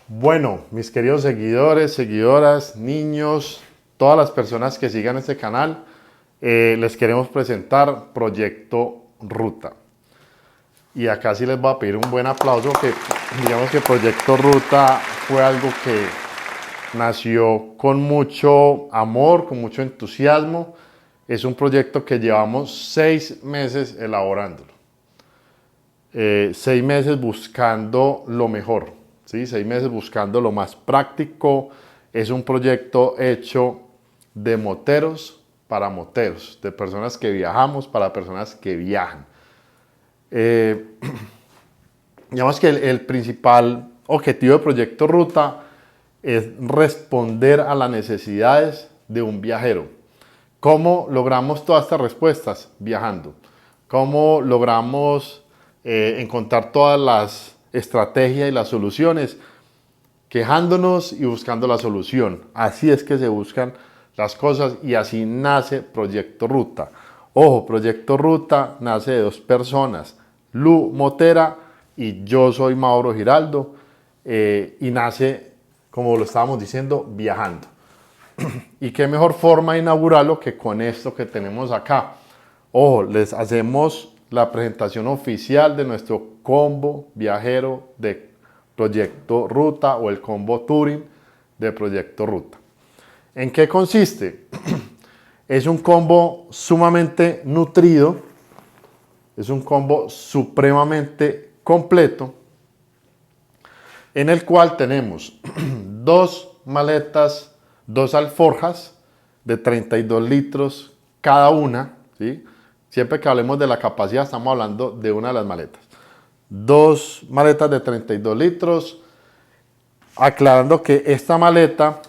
Bueno, mis queridos seguidores, seguidoras, niños, todas las personas que sigan este canal, les queremos presentar Proyecto Ruta. Y acá sí les voy a pedir un buen aplauso, que digamos que Proyecto Ruta fue algo que nació con mucho amor, con mucho entusiasmo. Es un proyecto que llevamos 6 meses elaborándolo. 6 meses buscando lo mejor, ¿sí? 6 meses buscando lo más práctico. Es un proyecto hecho de moteros para moteros, de personas que viajamos para personas que viajan. Digamos que el principal objetivo de Proyecto Ruta es responder a las necesidades de un viajero. ¿Cómo logramos todas estas respuestas? Viajando. ¿Cómo logramos encontrar todas las estrategias y las soluciones? Quejándonos y buscando la solución. Así es que se buscan las cosas y así nace Proyecto Ruta. Ojo, Proyecto Ruta nace de 2 personas, Lu Motera y yo soy Mauro Giraldo, y nace, como lo estábamos diciendo, viajando. Y qué mejor forma de inaugurarlo que con esto que tenemos acá. Ojo, les hacemos la presentación oficial de nuestro combo viajero de Proyecto Ruta o el combo Touring de Proyecto Ruta. ¿En qué consiste? Es un combo sumamente nutrido, es un combo supremamente completo, en el cual tenemos 2 maletas, 2 alforjas de 32 litros cada una, ¿sí? Siempre que hablemos de la capacidad estamos hablando de una de las maletas. 2 maletas de 32 litros, aclarando que esta maleta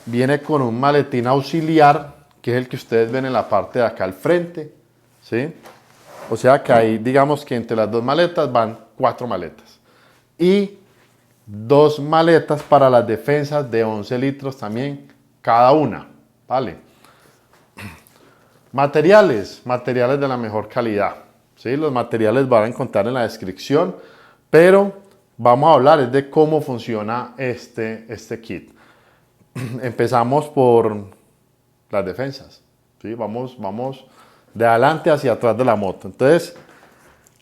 viene con un maletín auxiliar, que es el que ustedes ven en la parte de acá al frente, ¿sí? O sea que ahí digamos que entre las 2 maletas van 4 maletas. Y 2 maletas para las defensas de 11 litros también cada una, ¿vale? Materiales de la mejor calidad, ¿sí? Los materiales van a encontrar en la descripción, pero vamos a hablar de cómo funciona este kit. Empezamos por las defensas, ¿sí? Vamos de adelante hacia atrás de la moto. Entonces,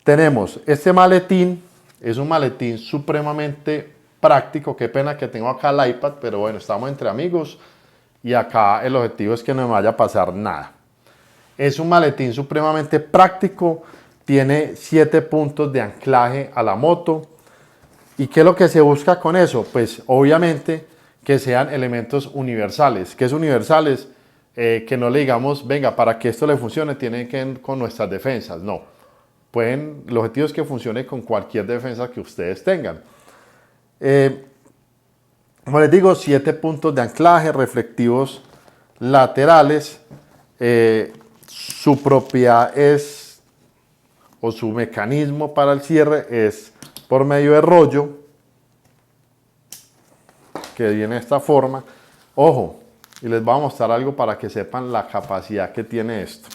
tenemos este maletín, es un maletín supremamente práctico. Qué pena que tengo acá el iPad, pero bueno, estamos entre amigos y acá el objetivo es que no me vaya a pasar nada. Es un maletín supremamente práctico, tiene 7 puntos de anclaje a la moto. ¿Y qué es lo que se busca con eso? Pues obviamente que sean elementos universales. ¿Qué es universales? Que no le digamos, venga, para que esto le funcione tiene que ir con nuestras defensas. No, el objetivo es que funcione con cualquier defensa que ustedes tengan. Como les digo, 7 puntos de anclaje, reflectivos laterales. Su propiedad es, o su mecanismo para el cierre es por medio de rollo, que viene de esta forma. Ojo, y les voy a mostrar algo para que sepan la capacidad que tiene esto.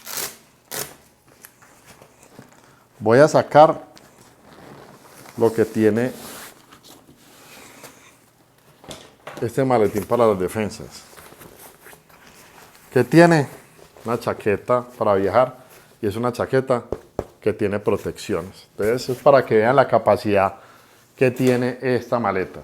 Voy a sacar lo que tiene este maletín para las defensas. Que tiene una chaqueta para viajar y es una chaqueta que tiene protecciones. Entonces es para que vean la capacidad que tiene esta maleta.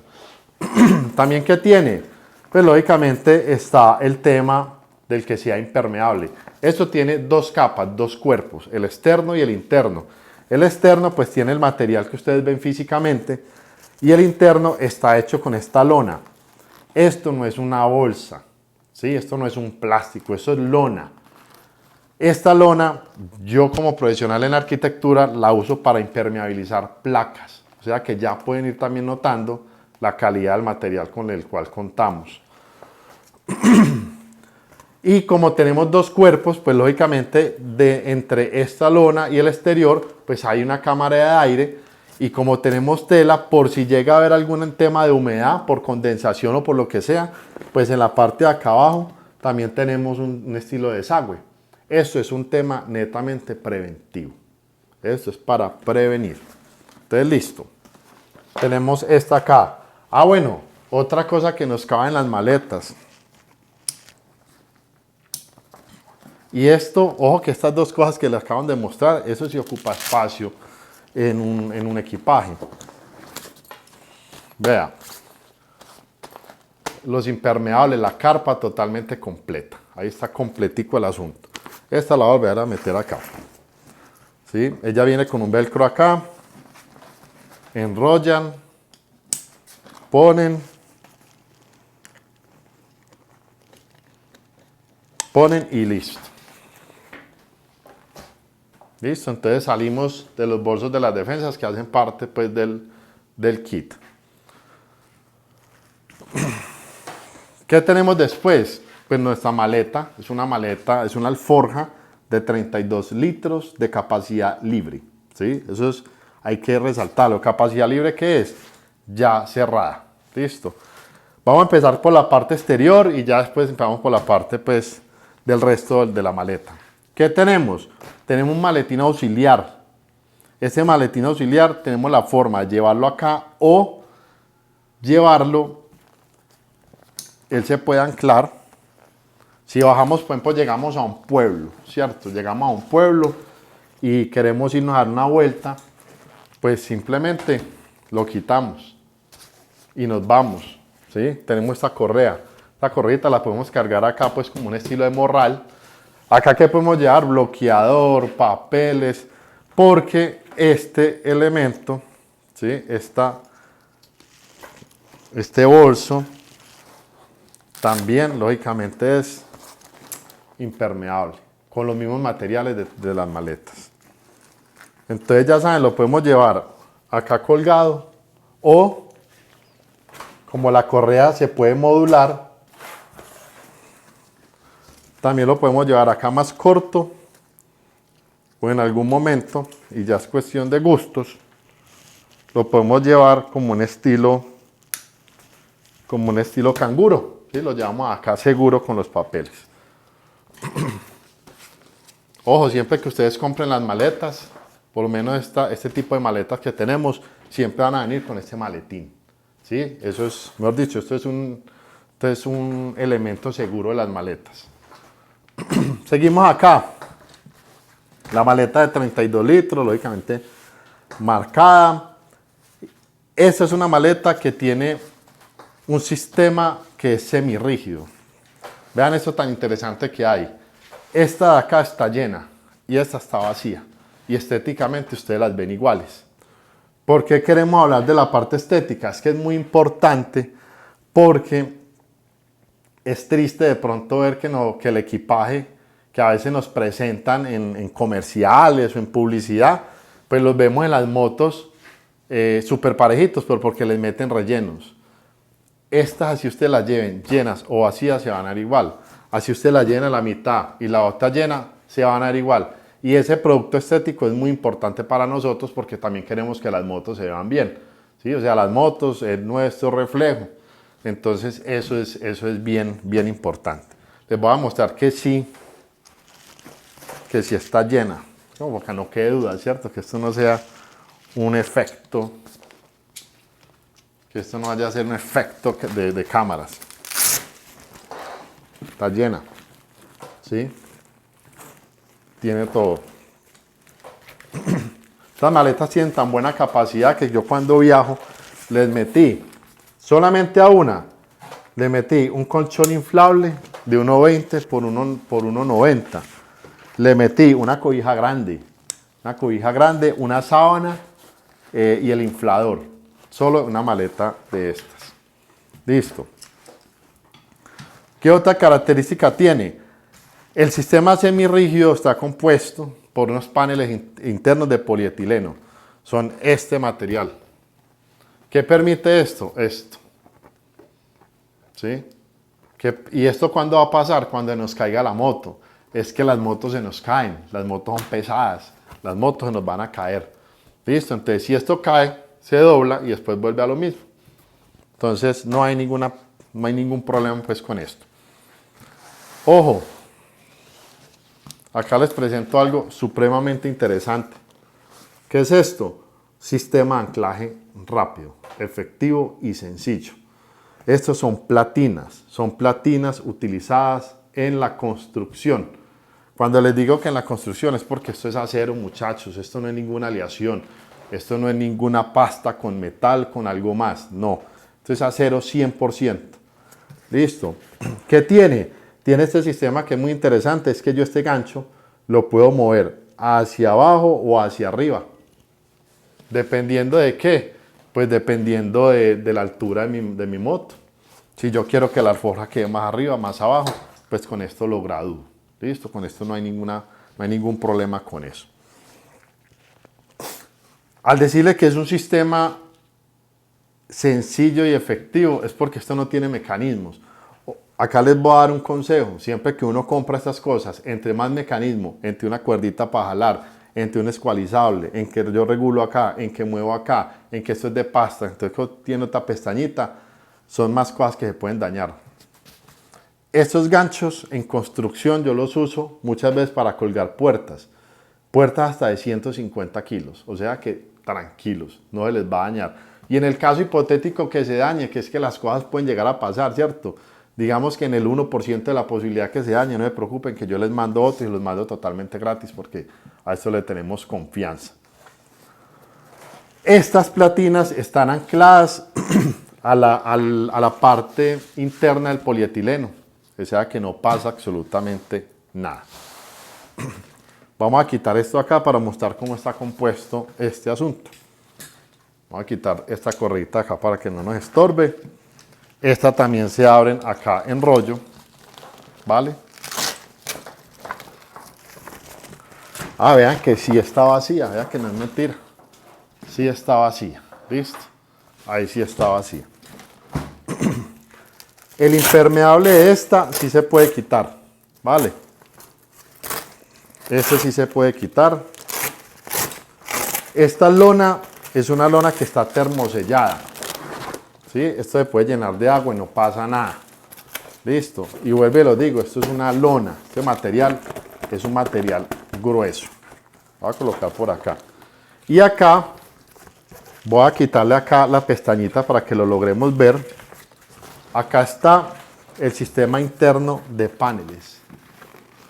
También que tiene, pues lógicamente está el tema del que sea impermeable. Esto tiene 2 capas, 2 cuerpos, el externo y el interno. El externo pues tiene el material que ustedes ven físicamente y el interno está hecho con esta lona. Esto no es una bolsa, ¿sí? Esto no es un plástico, esto es lona. Esta lona, yo como profesional en arquitectura la uso para impermeabilizar placas. O sea que ya pueden ir también notando la calidad del material con el cual contamos. Y como tenemos 2 cuerpos, pues lógicamente entre esta lona y el exterior, pues hay una cámara de aire. Y como tenemos tela, por si llega a haber algún tema de humedad, por condensación o por lo que sea, pues en la parte de acá abajo también tenemos un estilo de desagüe. Esto es un tema netamente preventivo. Esto es para prevenir. Entonces, listo. Tenemos esta acá. Bueno, otra cosa que nos cabe en las maletas. Y esto, ojo que estas dos cosas que les acaban de mostrar, eso sí ocupa espacio en un equipaje. Vea, los impermeables, la carpa totalmente completa. Ahí está completico el asunto. Esta la voy a volver a meter acá. ¿Sí? Ella viene con un velcro acá. Enrollan. Ponen y listo. Listo, entonces salimos de los bolsos de las defensas que hacen parte pues del kit. ¿Qué tenemos después? Pues nuestra maleta, es una alforja de 32 litros de capacidad libre. ¿Sí? Eso es, hay que resaltarlo. ¿Capacidad libre qué es? Ya cerrada. Listo. Vamos a empezar por la parte exterior y ya después empezamos por la parte pues del resto de la maleta. ¿Qué tenemos? Tenemos un maletín auxiliar. Este maletín auxiliar tenemos la forma de llevarlo acá o llevarlo, él se puede anclar. Si bajamos, por ejemplo, llegamos a un pueblo, ¿cierto? Llegamos a un pueblo y queremos irnos a dar una vuelta, pues simplemente lo quitamos y nos vamos, ¿sí? Tenemos esta correa. Esta correita la podemos cargar acá, pues como un estilo de morral. Acá que podemos llevar bloqueador, papeles, porque este elemento, ¿sí? Este bolso también lógicamente es impermeable, con los mismos materiales de las maletas. Entonces ya saben, lo podemos llevar acá colgado o como la correa se puede modular, también lo podemos llevar acá más corto o en algún momento, y ya es cuestión de gustos, lo podemos llevar como un estilo canguro, ¿sí? Lo llevamos acá seguro con los papeles. Ojo, siempre que ustedes compren las maletas, por lo menos este tipo de maletas que tenemos, siempre van a venir con este maletín, ¿sí? Eso es, mejor dicho, esto es un elemento seguro de las maletas. Seguimos acá. La maleta de 32 litros, lógicamente marcada. Esta es una maleta que tiene un sistema que es semirrígido. Vean esto tan interesante que hay. Esta de acá está llena y esta está vacía. Y estéticamente ustedes las ven iguales. ¿Por qué queremos hablar de la parte estética? Es que es muy importante porque es triste de pronto ver que el equipaje que a veces nos presentan en comerciales o en publicidad, pues los vemos en las motos súper parejitos, pero porque les meten rellenos. Estas, así usted las lleven llenas o vacías, se van a ver igual. Así usted la llena a la mitad y la otra llena, se van a ver igual. Y ese producto estético es muy importante para nosotros porque también queremos que las motos se vean bien, ¿sí? O sea, las motos es nuestro reflejo. Entonces eso es bien importante. Les voy a mostrar que sí está llena. Como que no quede duda, ¿cierto? Que esto no sea un efecto. Que esto no vaya a ser un efecto de cámaras. Está llena. ¿Sí? Tiene todo. Estas maletas tienen tan buena capacidad que yo cuando viajo les metí solamente a una. Le metí un colchón inflable de 1,20 por 1,90. Le metí una cobija grande, una sábana y el inflador. Solo una maleta de estas. Listo. ¿Qué otra característica tiene? El sistema semirrígido está compuesto por unos paneles internos de polietileno. Son este material. ¿Qué permite esto? Esto. ¿Sí? ¿Y esto cuándo va a pasar? Cuando nos caiga la moto. Es que las motos se nos caen, las motos son pesadas, las motos se nos van a caer. ¿Listo? Entonces, si esto cae, se dobla y después vuelve a lo mismo. Entonces, no hay ningún problema pues con esto. Ojo, acá les presento algo supremamente interesante. ¿Qué es esto? Sistema de anclaje rápido, efectivo y sencillo. Estos son platinas utilizadas en la construcción. Cuando les digo que en la construcción es porque esto es acero, muchachos, esto no es ninguna aleación, esto no es ninguna pasta con metal, con algo más, no, esto es acero 100%. Listo. ¿Qué tiene? Tiene este sistema que es muy interesante, es que yo este gancho lo puedo mover hacia abajo o hacia arriba. ¿Dependiendo de qué? Pues dependiendo de la altura de mi moto. Si yo quiero que la alforja quede más arriba, más abajo, pues con esto lo gradúo. Listo, con esto no hay ningún problema con eso. Al decirle que es un sistema sencillo y efectivo, es porque esto no tiene mecanismos. Acá les voy a dar un consejo. Siempre que uno compra estas cosas, entre más mecanismo, entre una cuerdita para jalar, entre un escualizable, en que yo regulo acá, en que muevo acá, en que esto es de pasta, entonces que tiene otra pestañita, son más cosas que se pueden dañar. Estos ganchos en construcción yo los uso muchas veces para colgar puertas hasta de 150 kilos, o sea que tranquilos, no se les va a dañar. Y en el caso hipotético que se dañe, que es que las cosas pueden llegar a pasar, ¿cierto? Digamos que en el 1% de la posibilidad que se dañe, no se preocupen que yo les mando otro y los mando totalmente gratis porque a esto le tenemos confianza. Estas platinas están ancladas a la parte interna del polietileno, o sea que no pasa absolutamente nada. Vamos a quitar esto acá para mostrar cómo está compuesto este asunto. Vamos a quitar esta correita acá para que no nos estorbe. Esta también se abren acá en rollo, ¿vale? Vean que sí está vacía, vean que no es mentira. Sí está vacía, ¿listo? Ahí sí está vacía. El impermeable de esta sí se puede quitar, ¿vale? Este sí se puede quitar. Esta lona es una lona que está termosellada. ¿Sí? Esto se puede llenar de agua y no pasa nada. Listo. Y vuelvo y lo digo, esto es una lona. Este material es un material grueso. Voy a colocar por acá. Y acá, voy a quitarle acá la pestañita para que lo logremos ver. Acá está el sistema interno de paneles.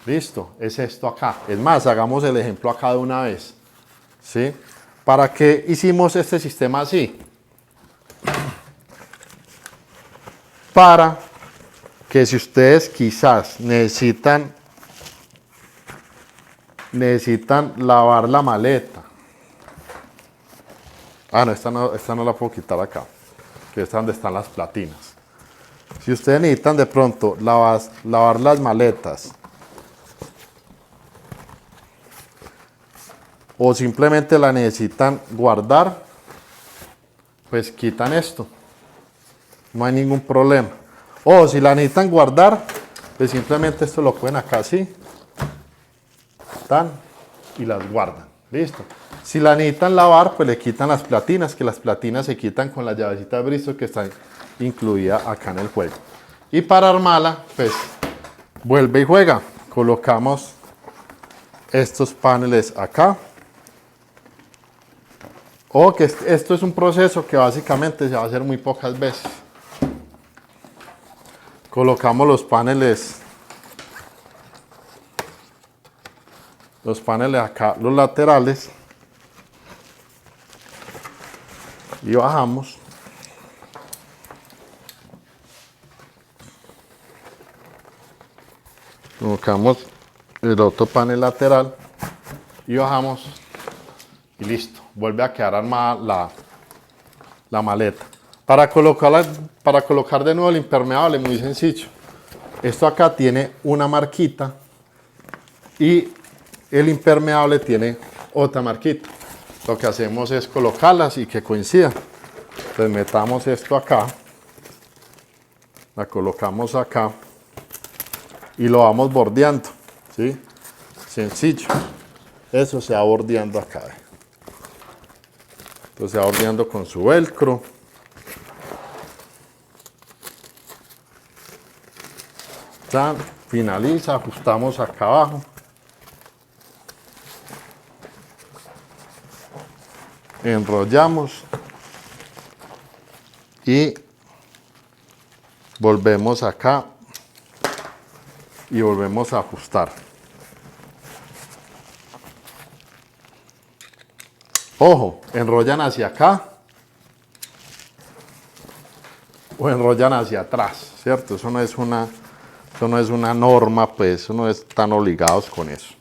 Listo, es esto acá. Es más, hagamos el ejemplo acá de una vez. ¿Sí? ¿Para qué hicimos este sistema así? Para que si ustedes quizás necesitan lavar la maleta. No, esta no la puedo quitar acá, que es donde están las platinas. Si ustedes necesitan de pronto lavar las maletas o simplemente la necesitan guardar, pues quitan esto. No hay ningún problema. O si la necesitan guardar, pues simplemente esto lo ponen acá así. Y las guardan. Listo. Si la necesitan lavar, pues le quitan las platinas, que las platinas se quitan con la llavecita de Bristol que está incluida acá en el juego. Y para armarla, pues vuelve y juega. Colocamos estos paneles acá. O que esto es un proceso que básicamente se va a hacer muy pocas veces. Colocamos los paneles acá, los laterales, y bajamos. Colocamos el otro panel lateral y bajamos y listo. Vuelve a quedar armada la maleta. Para colocar de nuevo el impermeable, muy sencillo. Esto acá tiene una marquita y el impermeable tiene otra marquita. Lo que hacemos es colocarlas y que coincidan. Entonces metamos esto acá, la colocamos acá y lo vamos bordeando, ¿sí? Sencillo. Eso se va bordeando acá. Entonces se va bordeando con su velcro. Finaliza, ajustamos acá abajo. Enrollamos y volvemos acá y volvemos a ajustar. Ojo, enrollan hacia acá o enrollan hacia atrás, ¿cierto? Eso no es una norma, pues, eso no están obligados con eso.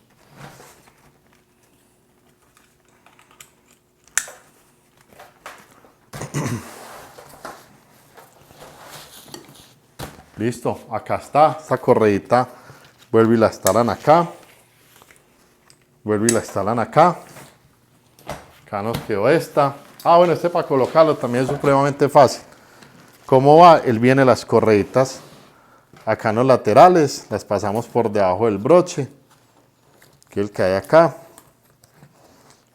Listo, acá está, esta correíta, vuelve y la instalan acá. Vuelve y la instalan acá. Acá nos quedó esta. Ah, bueno, este para colocarlo también es supremamente fácil. ¿Cómo va? Él viene las correitas acá en los laterales, las pasamos por debajo del broche, que es el que hay acá,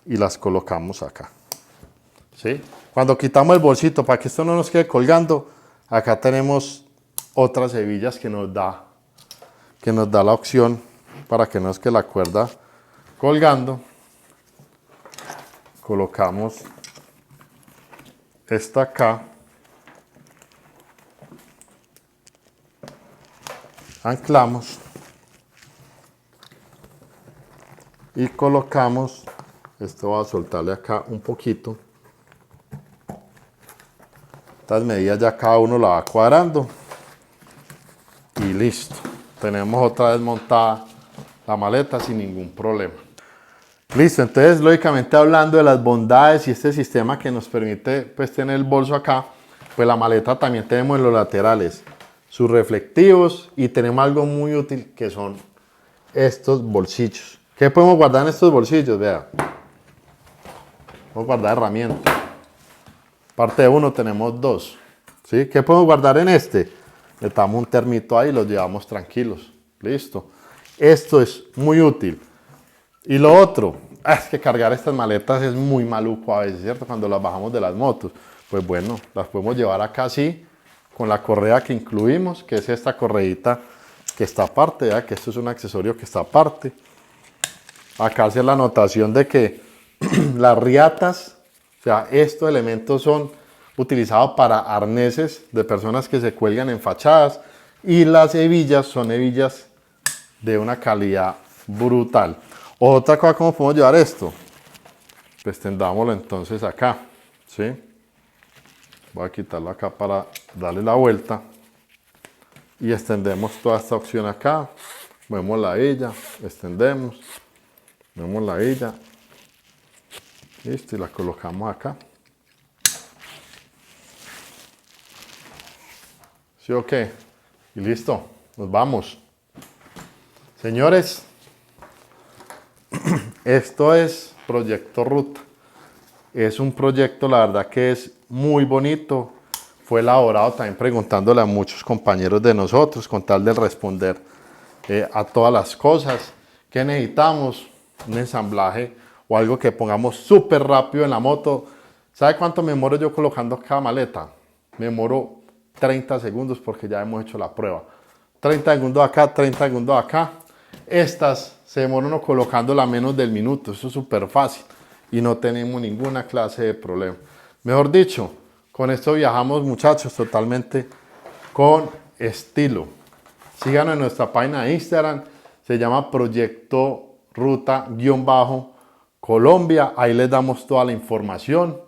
y las colocamos acá. ¿Sí? Cuando quitamos el bolsito, para que esto no nos quede colgando, acá tenemos otras hebillas que nos da la opción para que no nos quede la cuerda colgando. Colocamos esta acá, anclamos y colocamos, esto va a soltarle acá un poquito. Estas medidas ya cada uno la va cuadrando y listo. Tenemos otra vez montada la maleta sin ningún problema. Listo, entonces lógicamente hablando de las bondades y este sistema que nos permite pues tener el bolso acá, pues la maleta también tenemos en los laterales sus reflectivos y tenemos algo muy útil que son estos bolsillos. ¿Qué podemos guardar en estos bolsillos? Vea, podemos guardar herramientas. Parte de uno tenemos dos. ¿Sí? ¿Qué podemos guardar en este? Le damos un termito ahí y los llevamos tranquilos. Listo. Esto es muy útil. Y lo otro, es que cargar estas maletas es muy maluco a veces, ¿cierto? Cuando las bajamos de las motos. Pues bueno, las podemos llevar acá así, con la correa que incluimos, que es esta correíta que está aparte, ¿ya? Que esto es un accesorio que está aparte. Acá hace la anotación de que las riatas, o sea, estos elementos son utilizados para arneses de personas que se cuelgan en fachadas, y las hebillas son hebillas de una calidad brutal. Otra cosa, ¿cómo podemos llevar esto? Pues tendámoslo entonces acá, ¿sí? Voy a quitarlo acá para darle la vuelta y extendemos toda esta opción acá. Vemos la hebilla, extendemos, vemos la hebilla, listo, y la colocamos acá. ¿Sí o qué? Y listo, nos vamos. Señores, esto es Proyecto Ruta. Es un proyecto, la verdad que es muy bonito. Fue elaborado también preguntándole a muchos compañeros de nosotros con tal de responder a todas las cosas que necesitamos. Un ensamblaje o algo que pongamos súper rápido en la moto. ¿Sabe cuánto me demoro yo colocando cada maleta? Me demoro 30 segundos porque ya hemos hecho la prueba. 30 segundos acá, 30 segundos acá. Estas se demoran uno colocándola menos del minuto. Eso es súper fácil y no tenemos ninguna clase de problema. Mejor dicho, con esto viajamos, muchachos, totalmente con estilo. Síganos en nuestra página de Instagram, se llama Proyecto Ruta-Colombia. Ahí les damos toda la información.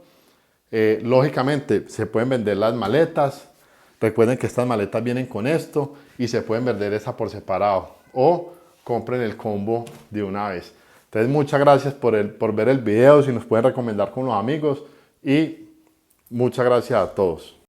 Lógicamente, se pueden vender las maletas. Recuerden que estas maletas vienen con esto y se pueden vender esta por separado o compren el combo de una vez. Entonces, muchas gracias por ver el video, si nos pueden recomendar con los amigos, y muchas gracias a todos.